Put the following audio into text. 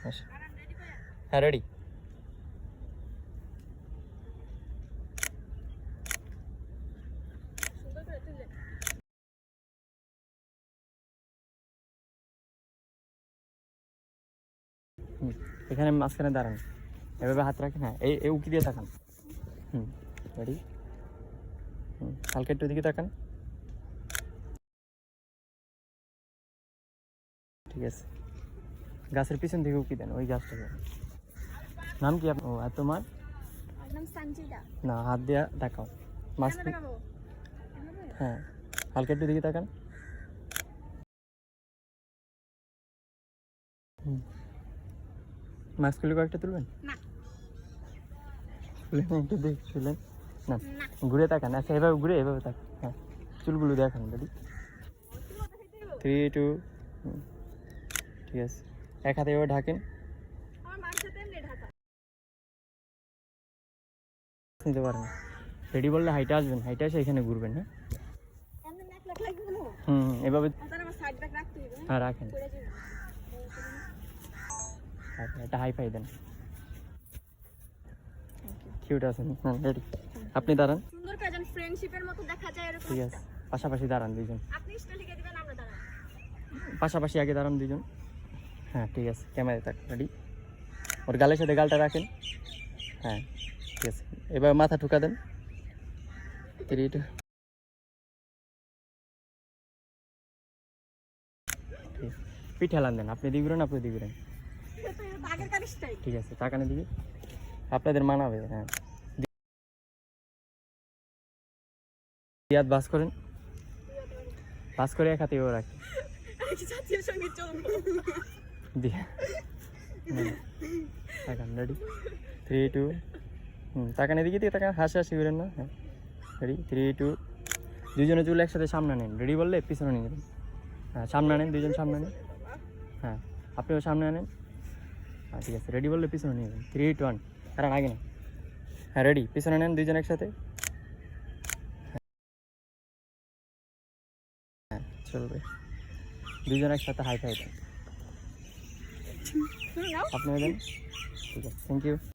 আচ্ছা হ্যাঁ রেডি। এখানে মাঝখানে দাঁড়ান, এভাবে হাত রাখেন। হ্যাঁ এই উকি দিয়ে তাকান। রেডি। হালকা একটু দিকে তাকান। ঠিক আছে, গাছের পিছন থেকে উকি দেন, ওই গাছটাকে। নাম কি আপনার? ও আর তোমার নাম সঞ্জিতা। না, হাত দিয়ে দেখাও মাছ। হ্যাঁ হালকা একটু দিকে তাকান। মাছগুলো কয়েকটা তুলবেন না, একটু দেখছিলেন না, ঘুরে তাকান। আচ্ছা এভাবে ঘুরে, এভাবে তাকান। হ্যাঁ চুলগুলো দেখান। রেডি 3 2। ঠিক আছে, এক হাতে এভাবে ঢাকেন। নিতে পারেন। রেডি বললে হাইটে আসবেন, হাইটে এসে এখানে ঘুরবেন। হ্যাঁ এভাবে। হ্যাঁ রাখেন। একটা হাই ফাই দেন। কিউট আছেন। হ্যাঁ রেডি। আপনি দাঁড়ান। সুন্দর করে যেন ফ্রেন্ডশিপের মতো দেখা যায় এরকম। ঠিক আছে, পাশাপাশি দাঁড়ান দুইজন। আপনি স্টাইল লিখে দিবেন, আমরা দাঁড়াবো। পাশাপাশি আগে দাঁড়ান দুইজন। হ্যাঁ ঠিক আছে, ক্যামেরায় থাক। রেডি। ওর গালের সাথে গালটা রাখেন। হ্যাঁ ঠিক আছে, এবার মাথা ঠুকা দেন। 3 2। পিঠ হেলান দেন, আপনি দিবেন, আপনি দিবেন। ঠিক আছে, তাকানে দিবি, আপনাদের মানাবে। হ্যাঁ হাত বাস করেন, বাস করে এক হাতে ও রাখি দিয়ে তাকান। রেডি 3 2। তাকানে দিকে দিয়ে তাকান, হাসি হাসি করেন না। হ্যাঁ রেডি 3 2। দুজনে চুল একসাথে সামনে নেন। রেডি বললে পিছনে নিয়ে যাবেন। হ্যাঁ সামনে আনেন, দুজন সামনে নেন। হ্যাঁ আপনিও সামনে আনেন। হ্যাঁ ঠিক আছে, রেডি বললে পিছনে নিয়ে যাবেন। 3 2 1। কারণ আগে না। হ্যাঁ রেডি, পিছনে নেন দুজন একসাথে। হ্যাঁ চলবে, দুজন একসাথে হাই ফাই দেন। আপনিও দেন। ঠিক আছে, থ্যাংক ইউ।